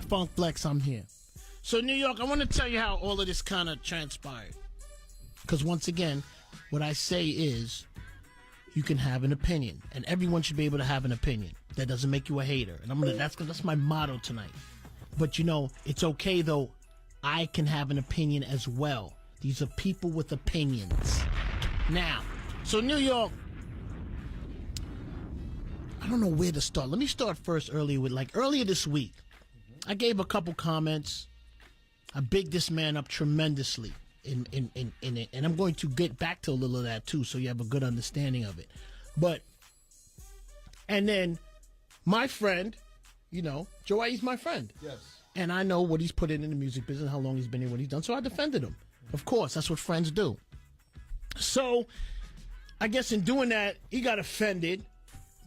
Funk Flex, I'm here. So, New York, I want to tell you how all of this kind of transpired. Because once again, what I say is, you can have an opinion, and everyone should be able to have an opinion. That doesn't make you a hater, and that's my motto tonight. But you know, it's okay though. I can have an opinion as well. These are people with opinions. Now, so New York, I don't know where to start. Let me start first earlier this week. I gave a couple comments. I bigged this man up tremendously in it, and I'm going to get back to a little of that too, so you have a good understanding of it. And then my friend, you know, Joey's my friend. Yes. And I know what he's put in the music business, how long he's been here, what he's done. So I defended him. Of course, that's what friends do. So I guess in doing that, he got offended.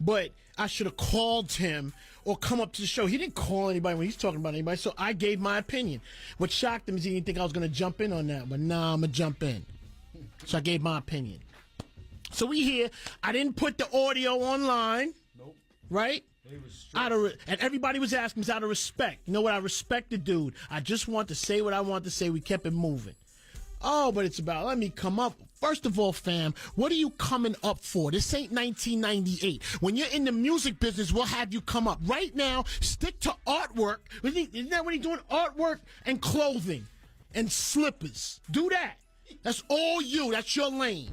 But I should have called him or come up to the show. He didn't call anybody when he's talking about anybody, so I gave my opinion. What shocked him is he didn't think I was going to jump in on that. But nah, I'm going to jump in. So I gave my opinion. So we here. I didn't put the audio online. Nope. Right? It was and everybody was asking me out of respect. You know what? I respect the dude. I just want to say what I want to say. We kept it moving. Oh, but it's about, let me come up. First of all, fam, what are you coming up for? This ain't 1998. When you're in the music business, we'll have you come up. Right now, stick to artwork. Isn't that what he's doing? Artwork and clothing and slippers. Do that. That's all you. That's your lane.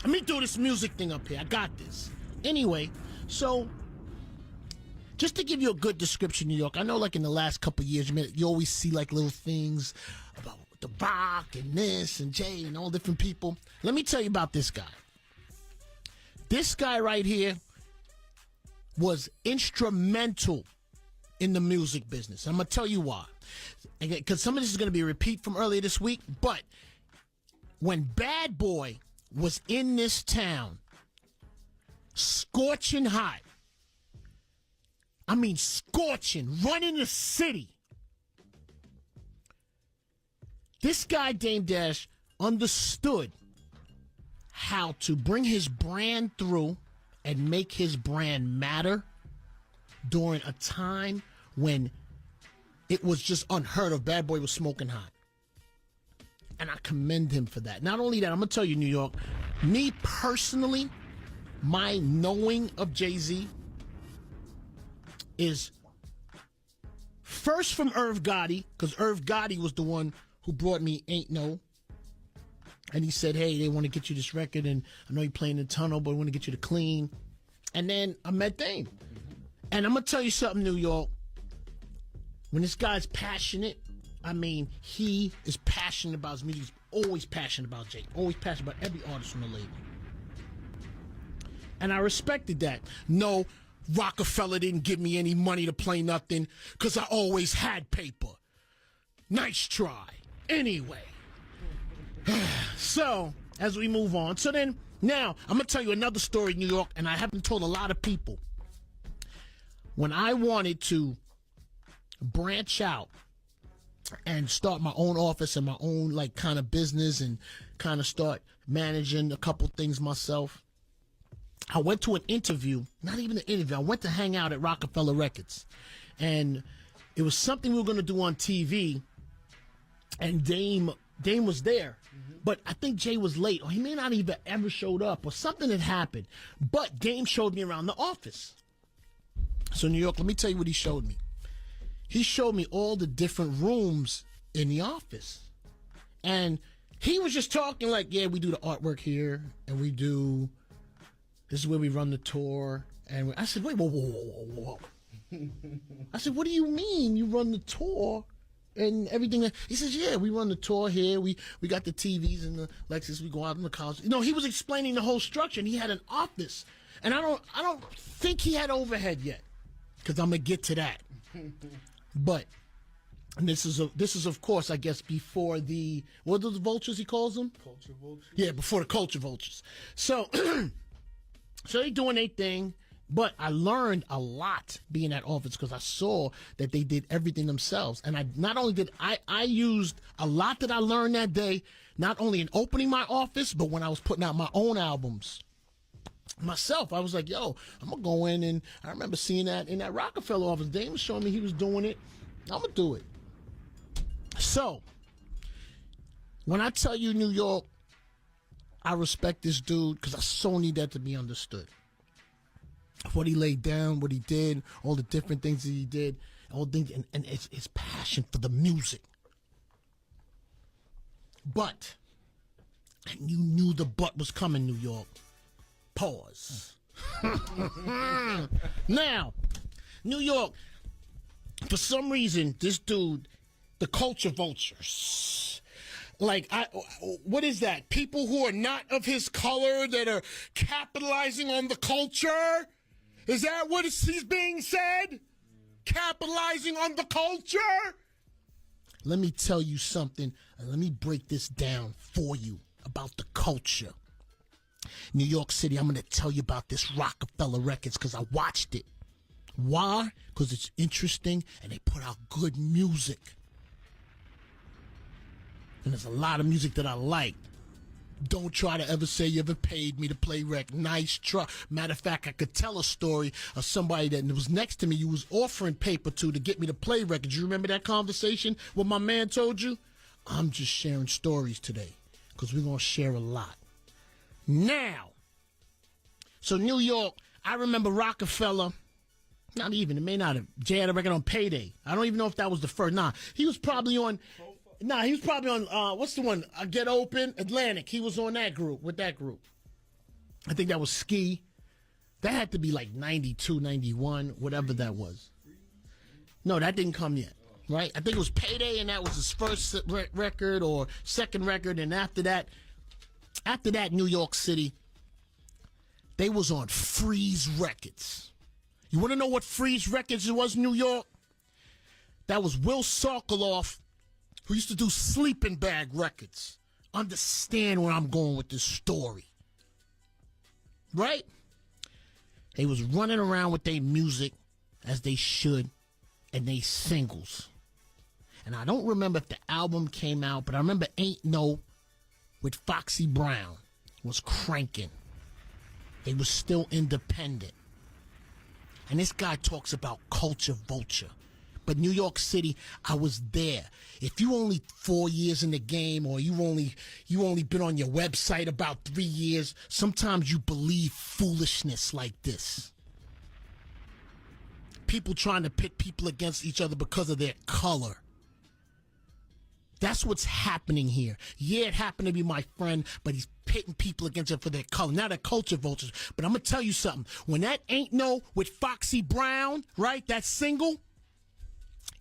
Let me do this music thing up here. I got this. Anyway, so just to give you a good description, New York, I know like in the last couple of years, you always see like little things about The Rock and this and Jay and all different people. Let me tell you about this guy. This guy right here was instrumental in the music business. I'm going to tell you why. Because some of this is going to be a repeat from earlier this week. But when Bad Boy was in this town, scorching hot, I mean scorching, running the city, this guy, Dame Dash, understood how to bring his brand through and make his brand matter during a time when it was just unheard of. Bad Boy was smoking hot. And I commend him for that. Not only that, I'm going to tell you, New York, me personally, my knowing of Jay-Z is first from Irv Gotti, because Irv Gotti was the one who brought me Ain't No. And he said, hey, they want to get you this record, and I know you're playing the tunnel, but we want to get you to clean. And then I met Dame. And I'm going to tell you something, New York. When this guy's passionate, I mean, he is passionate about his music. He's always passionate about Jay. Always passionate about every artist on the label. And I respected that. No, Rockefeller didn't give me any money to play nothing because I always had paper. Nice try. Anyway. So, as we move on. So then, now, I'm going to tell you another story, New York, and I haven't told a lot of people. When I wanted to branch out and start my own office and my own, like, kind of business and kind of start managing a couple things myself, I went to an interview, not even an interview, I went to hang out at Rockefeller Records. And it was something we were going to do on TV, and Dame was there. But I think Jay was late, or he may not even ever showed up, or something had happened. But Dame showed me around the office. So, New York, let me tell you what he showed me. He showed me all the different rooms in the office. And he was just talking like, yeah, we do the artwork here, and we do... This is where we run the tour. And I said, wait, whoa. I said, what do you mean you run the tour and everything? He says, yeah, we run the tour here. We got the TVs and the Lexus. We go out in the cars. You know, he was explaining the whole structure, and he had an office. And I don't think he had overhead yet, because I'm going to get to that. But and this is of course, I guess, before the, what are the vultures he calls them? Culture vultures? Yeah, before the culture vultures. So... So they doing their thing, but I learned a lot being at office because I saw that they did everything themselves. And I used a lot that I learned that day, not only in opening my office, but when I was putting out my own albums. myself, I was like, yo, I'm going to go in, and I remember seeing that in that Rockefeller office. Dame was showing me he was doing it. I'm going to do it. So, when I tell you New York, I respect this dude because I so need that to be understood. What he laid down, what he did, all the different things that he did, all things, and it's his passion for the music. But, and you knew the butt was coming, New York. Pause. Now, New York, for some reason, this dude, the culture vultures, like, what is that? People who are not of his color that are capitalizing on the culture? Is that what he's being said? Capitalizing on the culture? Let me tell you something, and let me break this down for you about the culture. New York City, I'm going to tell you about this Rockefeller Records because I watched it. Why? Because it's interesting and they put out good music. And there's a lot of music that I like. Don't try to ever say you ever paid me to play rec. Nice try. Matter of fact, I could tell a story of somebody that was next to me you was offering paper to get me to play records. You remember that conversation? What my man told you? I'm just sharing stories today because we're going to share a lot. Now, so New York, I remember Rockefeller, not even, it may not have, Jay had a record on Payday. I don't even know if that was the first. He was probably on, what's the one, Get Open, Atlantic. He was on that group, with that group. I think that was Ski. That had to be like 92, 91, whatever that was. No, that didn't come yet, right? I think it was Payday, and that was his first record or second record, and after that, New York City, they was on Freeze Records. You want to know what Freeze Records was, New York? That was Will Sokoloff, who used to do Sleeping Bag Records. Understand where I'm going with this story. Right? They was running around with their music as they should and they singles. And I don't remember if the album came out, but I remember Ain't No with Foxy Brown was cranking. They was still independent. And this guy talks about culture vulture. But New York City, I was there. If you only 4 years in the game, or you only been on your website about 3 years, sometimes you believe foolishness like this. People trying to pit people against each other because of their color. That's what's happening here. Yeah, it happened to be my friend, but he's pitting people against it for their color. Now they're culture vultures. But I'm going to tell you something. When that Ain't No with Foxy Brown, right, that single,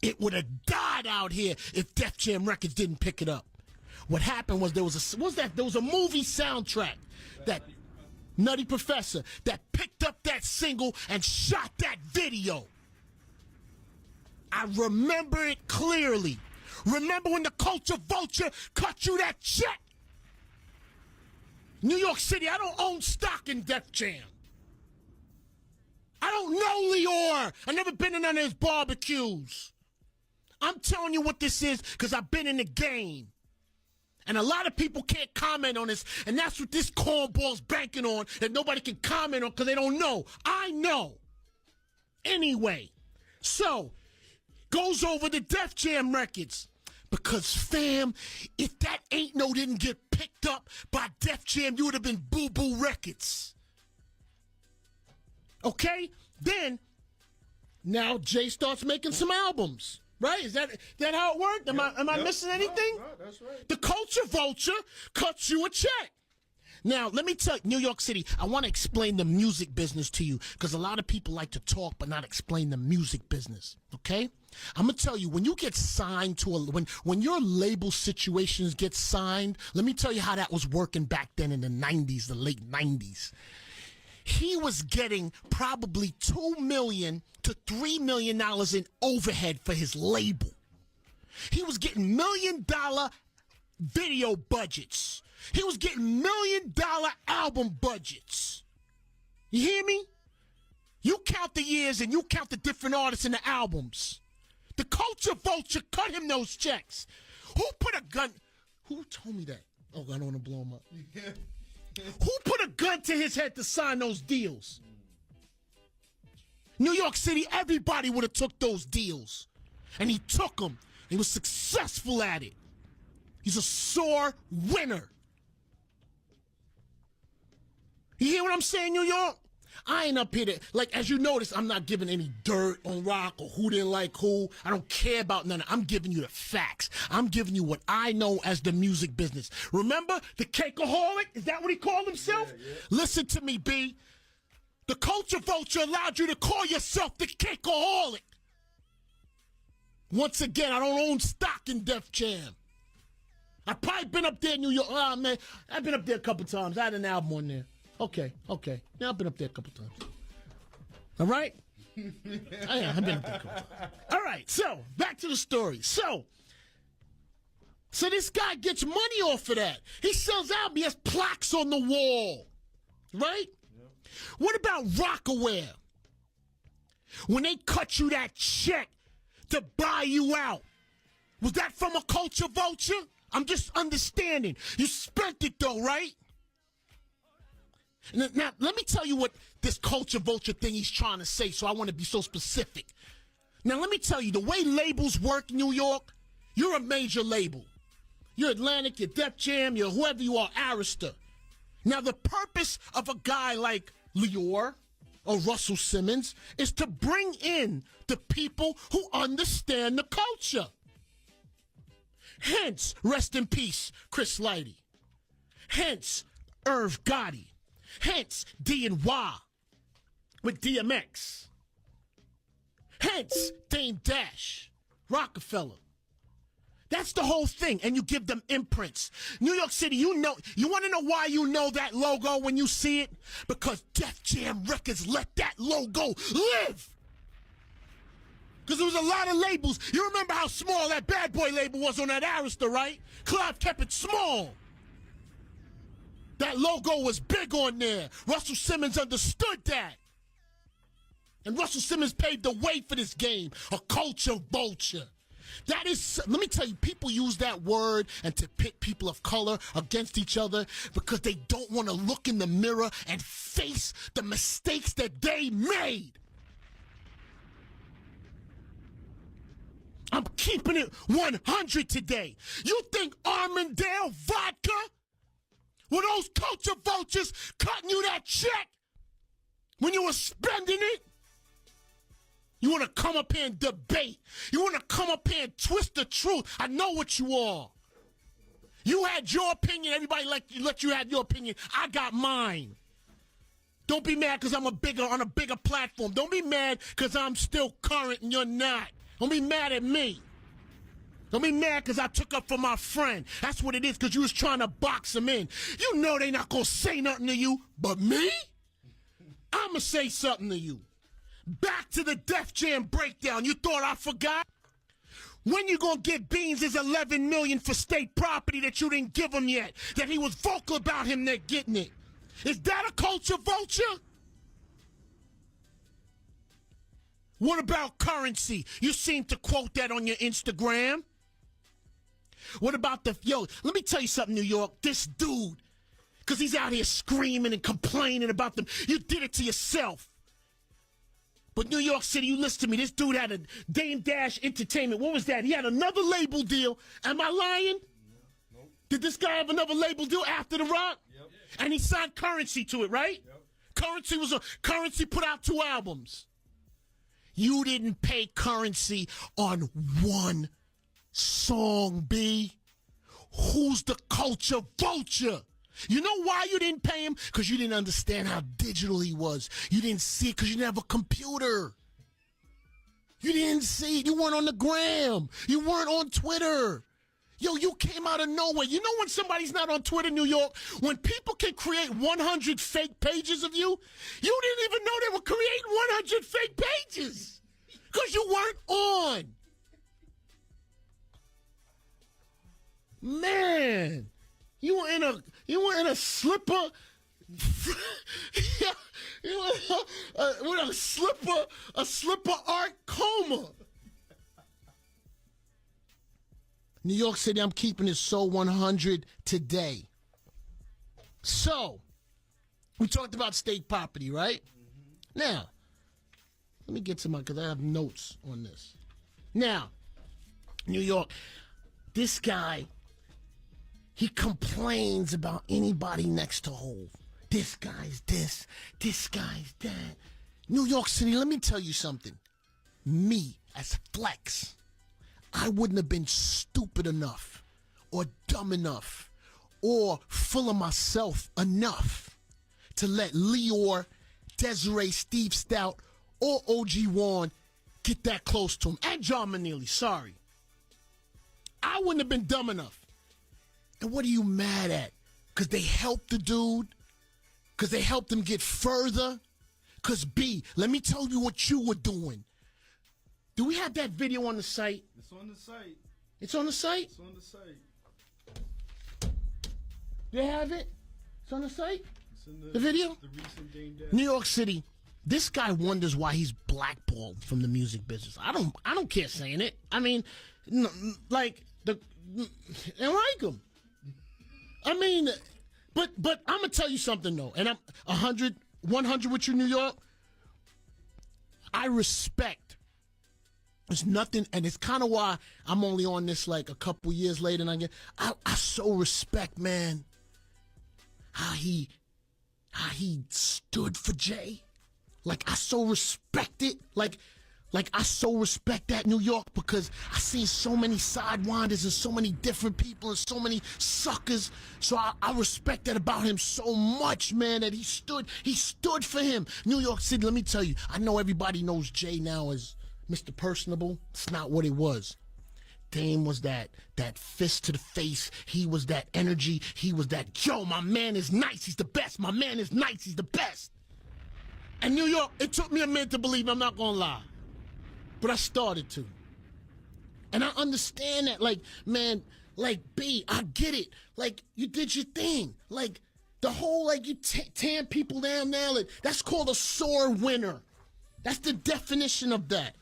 it would have died out here if Def Jam Records didn't pick it up. What happened was there was a movie soundtrack, that Nutty Professor, that picked up that single and shot that video. I remember it clearly. Remember when the culture vulture cut you that check? New York City, I don't own stock in Def Jam. I don't know Lior. I've never been in none of his barbecues. I'm telling you what this is because I've been in the game. And a lot of people can't comment on this, and that's what this cornball's banking on, that nobody can comment on because they don't know. I know. Anyway, so, goes over the Def Jam Records. Because, fam, if that Ain't No didn't get picked up by Def Jam, you would have been Boo Boo Records. Okay? Then, now Jay starts making some albums. Right? Is that how it worked? Am I missing anything? No, that's right. The culture vulture cuts you a check. Now, let me tell you, New York City, I want to explain the music business to you because a lot of people like to talk but not explain the music business, okay? I'm going to tell you, when you get signed to when your label situations get signed, let me tell you how that was working back then in the 90s, the late 90s. He was getting probably $2 million to $3 million in overhead for his label. He was getting $1 million video budgets. He was getting $1 million album budgets. You hear me? You count the years and you count the different artists and the albums. The culture vulture cut him those checks. Who put a gun? Who told me that? Oh, I don't want to blow him up. Who put a gun to his head to sign those deals? New York City, everybody would have took those deals. And he took them. He was successful at it. He's a sore winner. You hear what I'm saying, New York? I ain't up here to, like, as you notice, I'm not giving any dirt on rock or who didn't like who. I don't care about none of it. I'm giving you the facts. I'm giving you what I know as the music business. Remember the cakeaholic? Is that what he called himself? Yeah. Listen to me, B. The Culture Vulture allowed you to call yourself the cakeaholic. Once again, I don't own stock in Def Jam. I've probably been up there in New York. Oh, man, I've been up there a couple times. I had an album on there. Okay. Yeah, I've been up there a couple times. All right? Yeah, I've been up there a couple times. All right, so, back to the story. So this guy gets money off of that. He sells albums. He has plaques on the wall. Right? Yep. What about Rockaware? When they cut you that check to buy you out, was that from a Culture Vulture? I'm just understanding. You spent it, though, right? Now, let me tell you what this Culture Vulture thing he's trying to say, so I want to be so specific. Now, let me tell you, the way labels work in New York, you're a major label. You're Atlantic, you're Def Jam, you're whoever you are, Arista. Now, the purpose of a guy like Lior or Russell Simmons is to bring in the people who understand the culture. Hence, rest in peace, Chris Lighty. Hence, Irv Gotti. Hence, D&Y with DMX. Hence, Dame Dash, Rockefeller. That's the whole thing, and you give them imprints. New York City, you want to know why you know that logo when you see it? Because Def Jam Records let that logo live. Because there was a lot of labels. You remember how small that Bad Boy label was on that Arista, right? Clive kept it small. That logo was big on there. Russell Simmons understood that. And Russell Simmons paved the way for this game, a culture vulture. That is, let me tell you, people use that word and to pit people of color against each other because they don't want to look in the mirror and face the mistakes that they made. I'm keeping it 100 today. You think Armandale Vodka? Were those Culture Vultures cutting you that check when you were spending it? You want to come up here and debate. You want to come up here and twist the truth. I know what you are. You had your opinion. Everybody let you have your opinion. I got mine. Don't be mad because I'm on a bigger platform. Don't be mad because I'm still current and you're not. Don't be mad at me. Don't be mad because I took up for my friend. That's what it is, because you was trying to box him in. You know they not going to say nothing to you, but me? I'm going to say something to you. Back to the Def Jam breakdown. You thought I forgot? When you going to get Beans his $11 million for state property that you didn't give him yet? That he was vocal about him not getting it? Is that a Culture Vulture? What about Currency? You seem to quote that on your Instagram. What about let me tell you something, New York. This dude, because he's out here screaming and complaining about them. You did it to yourself. But New York City, you listen to me. This dude had a Dame Dash Entertainment. What was that? He had another label deal. Am I lying? Nope. Did this guy have another label deal after The Rock? Yep. And he signed Currency to it, right? Yep. Currency put out 2 albums. You didn't pay Currency on 1 song, B. Who's the Culture Vulture? You know why you didn't pay him? Because you didn't understand how digital he was. You didn't see it because you didn't have a computer. You didn't see it. You weren't on the gram. You weren't on Twitter. Yo, you came out of nowhere. You know when somebody's not on Twitter, New York? When people can create 100 fake pages of you, you didn't even know they were creating 100 fake pages because you weren't on. Man, you were in a slipper. You were with a slipper art coma. New York City, I'm keeping it so 100 today. So, We talked about state property, right? Mm-hmm. Now, let me get to because I have notes on this. Now, New York, this guy, he complains about anybody next to Hov. This guy's this guy's that. New York City, let me tell you something. Me, as Flex, I wouldn't have been stupid enough or dumb enough or full of myself enough to let Leor, Desiree, Steve Stout, or OG Warren get that close to him. And John Manili, sorry. I wouldn't have been dumb enough. And what are you mad at? Because they helped the dude? Because they helped him get further? Because B, let me tell you what you were doing. Do we have that video on the site? It's on the site. It's on the site? It's on the site. They have it? It's on the site? It's in the video? The recent Dame Dash. New York City. This guy wonders why he's blackballed from the music business. I don't care saying it. I mean, like I like him. I mean, but I'm gonna tell you something though, and I'm 100 with you, New York. I respect. There's nothing, and it's kind of why I'm only on this like a couple years later, and I so respect, man, how he stood for Jay. Like I so respect it. Like I so respect that, New York, because I seen so many sidewinders and so many different people and so many suckers. So I respect that about him so much, man, that he stood for him. New York City, let me tell you, I know everybody knows Jay now as Mr. Personable. It's not what it was. Dame was that fist to the face. He was that energy. He was that, yo, my man is nice. He's the best. My man is nice. He's the best. And New York, it took me a minute to believe, I'm not gonna lie. But I started to. And I understand that, like, man, like, B, I get it. Like, you did your thing. Like, the whole, like, you tearing people down now, like, that's called a sore winner. That's the definition of that.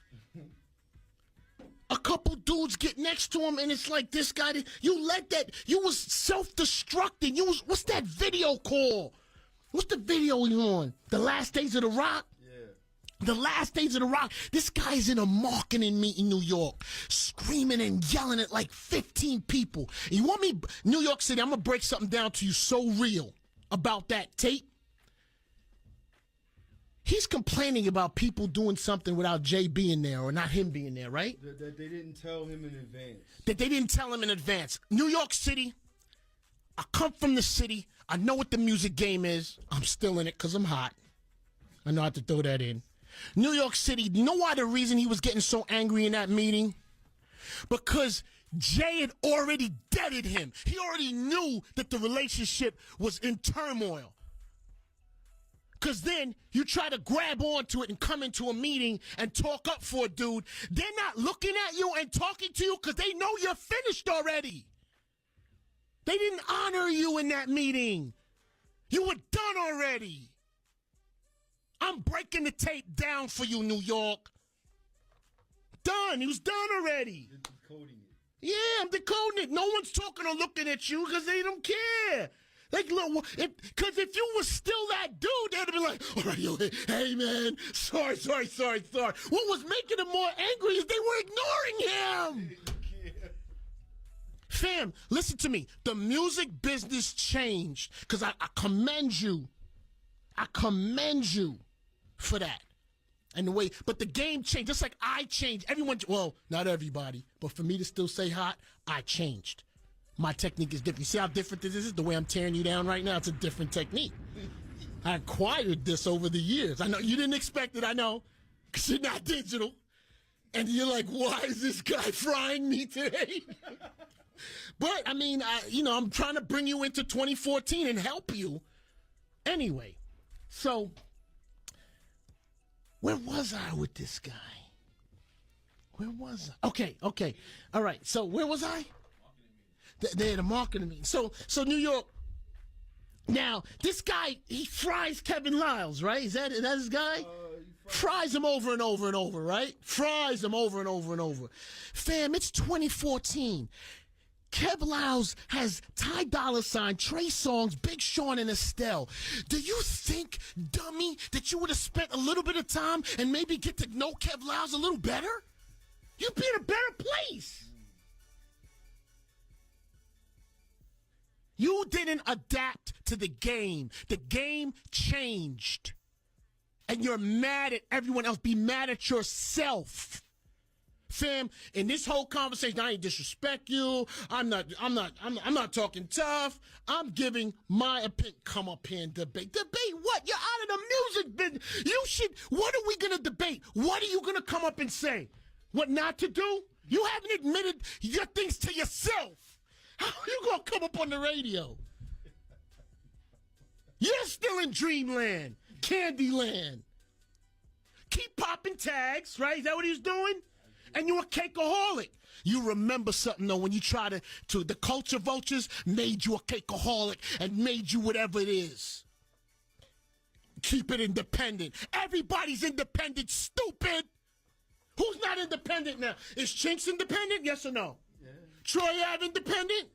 A couple dudes get next to him, and it's like this guy, you let that, you was self-destructing. You was, what's that video called? What's the video you on? The Last Days of the Rock? Yeah. The Last Days of the Rock. This guy's in a marketing meeting in New York, screaming and yelling at like 15 people. And you want me, New York City, I'm going to break something down to you so real about that tape. He's complaining about people doing something without Jay being there or not him being there, right? That they didn't tell him in advance. That they didn't tell him in advance. New York City, I come from the city. I know what the music game is. I'm still in it because I'm hot. I know how to throw that in. New York City, you know why the reason he was getting so angry in that meeting? Because Jay had already deaded him. He already knew that the relationship was in turmoil. Because then you try to grab onto it and come into a meeting and talk up for a dude. They're not looking at you and talking to you because they know you're finished already. They didn't honor you in that meeting. You were done already. I'm breaking the tape down for you, New York. Done. He was done already. You're decoding it. Yeah, I'm decoding it. No one's talking or looking at you because they don't care. Like, look, because if you was still that dude, they'd be like, all right, yo, hey, man, sorry. What was making them more angry is they were ignoring him. Fam, listen to me. The music business changed because I commend you. I commend you for that. And the way, but the game changed. Just like I changed. Everyone, well, not everybody, but for me to still say hot, I changed. My technique is different. You see how different this is? The way I'm tearing you down right now, it's a different technique. I acquired this over the years. I know you didn't expect it, I know, because you're not digital. And you're like, why is this guy frying me today? But, I mean, I'm trying to bring you into 2014 and help you. Anyway, so where was I with this guy? Where was I? Okay. All right, so where was I? They're the marketing meeting. So New York, now, this guy, he fries Kevin Liles, right? Is that his guy? Fries him over and over and over, right? Fries him over and over and over. Fam, it's 2014. Kev Lyles has Ty Dolla $ign, Trey Songz, Big Sean, and Estelle. Do you think, dummy, that you would have spent a little bit of time and maybe get to know Kev Lyles a little better? You'd be in a better place. You didn't adapt to the game. The game changed. And you're mad at everyone else. Be mad at yourself. Fam, in this whole conversation, I ain't disrespect you. I'm not talking tough. I'm giving my opinion. Come up here and debate. Debate what? You're out of the music business. What are we gonna debate? What are you gonna come up and say? What not to do? You haven't admitted your things to yourself. How are you gonna come up on the radio? You're still in dreamland, Candyland. Keep popping tags, right? Is that what he's doing? And you're a cakeaholic. You remember something, though, when you try to the culture vultures made you a cakeaholic and made you whatever it is. Keep it independent. Everybody's independent, stupid. Who's not independent now? Is Chinks independent? Yes or no? Yeah. Troy Ave independent?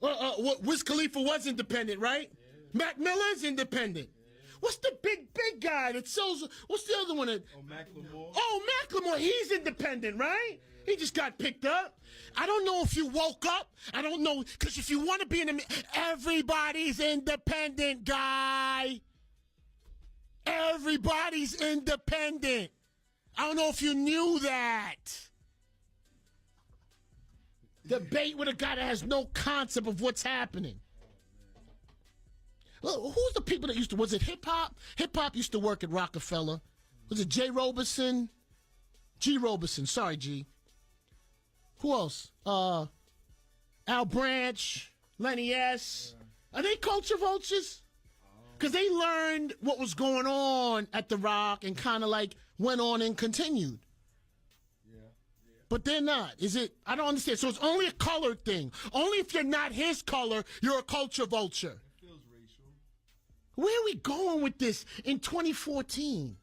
Yeah. Wiz Khalifa was independent, right? Yeah. Mac Miller's independent. What's the big guy that sells? What's the other one? Macklemore. Oh, Macklemore. He's independent, right? He just got picked up. I don't know if you woke up. I don't know. Because if you want to be in everybody's independent, guy. Everybody's independent. I don't know if you knew that. Debate with a guy that has no concept of what's happening. Well, who's the people that used to, was it hip-hop? Hip-hop used to work at Rockefeller. Was it J. Robeson? G. Robeson, sorry, G. Who else? Al Branch, Lenny S. Are they culture vultures? Because they learned what was going on at The Rock and kind of like went on and continued. But they're not. Is it? I don't understand. So it's only a color thing. Only if you're not his color, you're a culture vulture. Where are we going with this in 2014?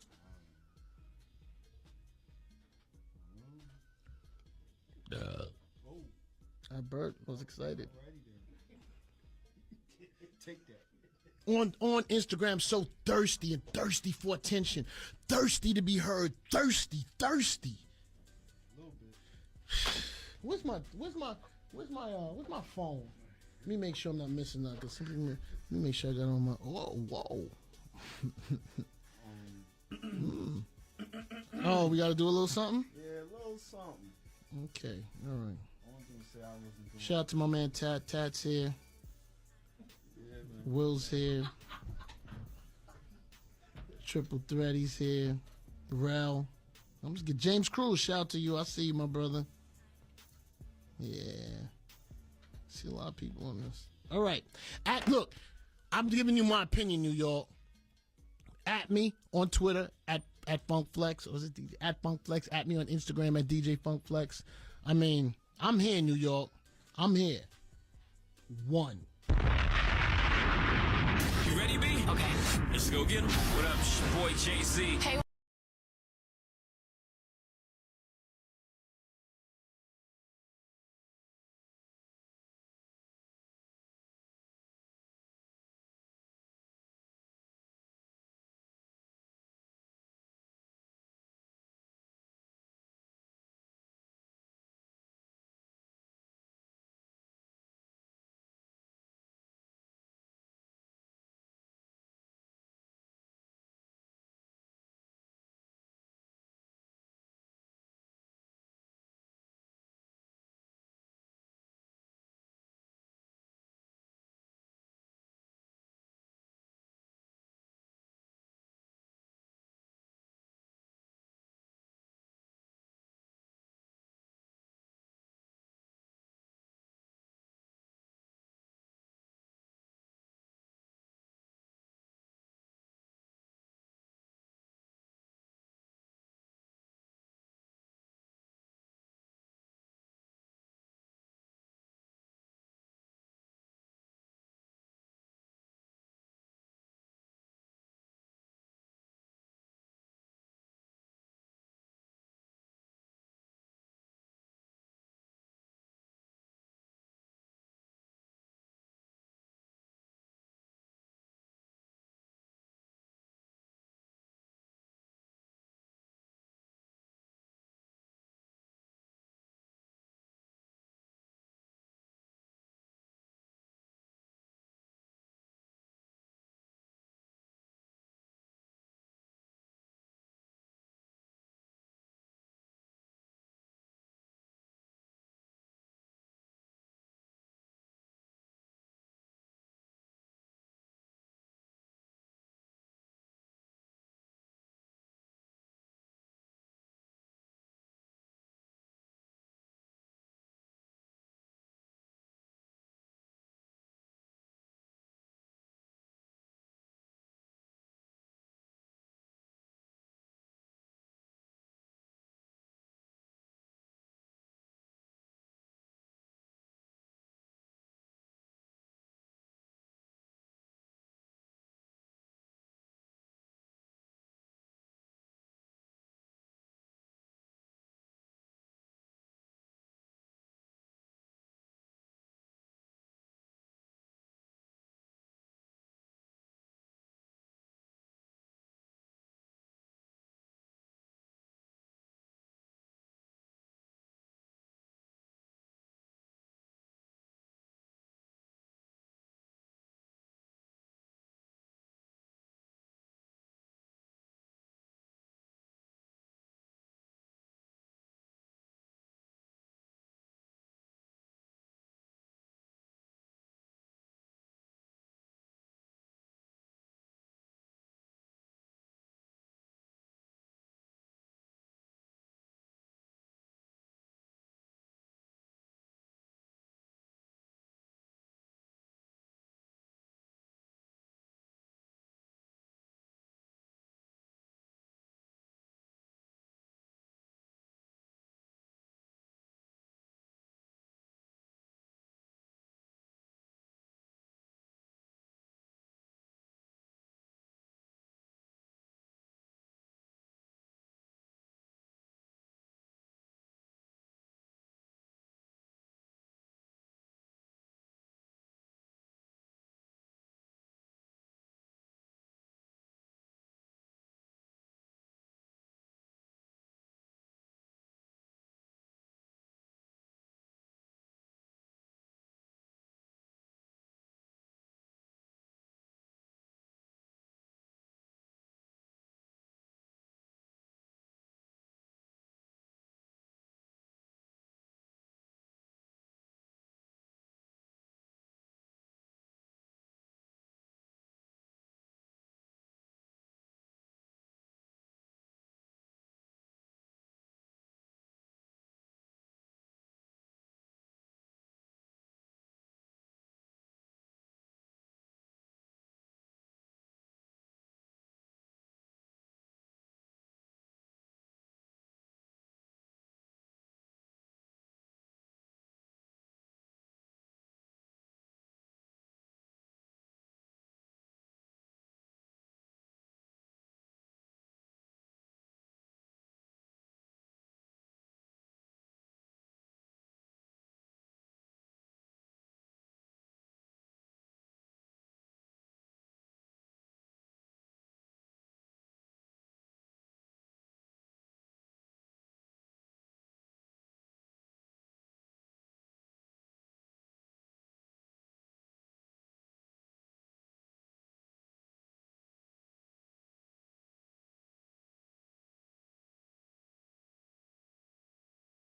Bert was excited. Take that. On Instagram, so thirsty for attention. Thirsty to be heard. Thirsty. A little bit. Where's my phone? Let me make sure I'm not missing nothing. Let me make sure I got on my. Whoa. Oh, we got to do a little something? Yeah, a little something. Okay, all right. I want to say I wasn't doing. Shout out to my man Tat. Tat's here. Yeah, man. Will's here. Triple Threat, he's here. Rel. I'm just get James Cruz. Shout out to you. I see you, my brother. Yeah. See a lot of people on this. All right. Look, I'm giving you my opinion, New York. At me on Twitter at FunkFlex. Or is it at FunkFlex? At me on Instagram at DJ FunkFlex. I mean, I'm here, New York. I'm here. One. You ready, B? Okay. Let's go get him. What up, boy JC? Hey.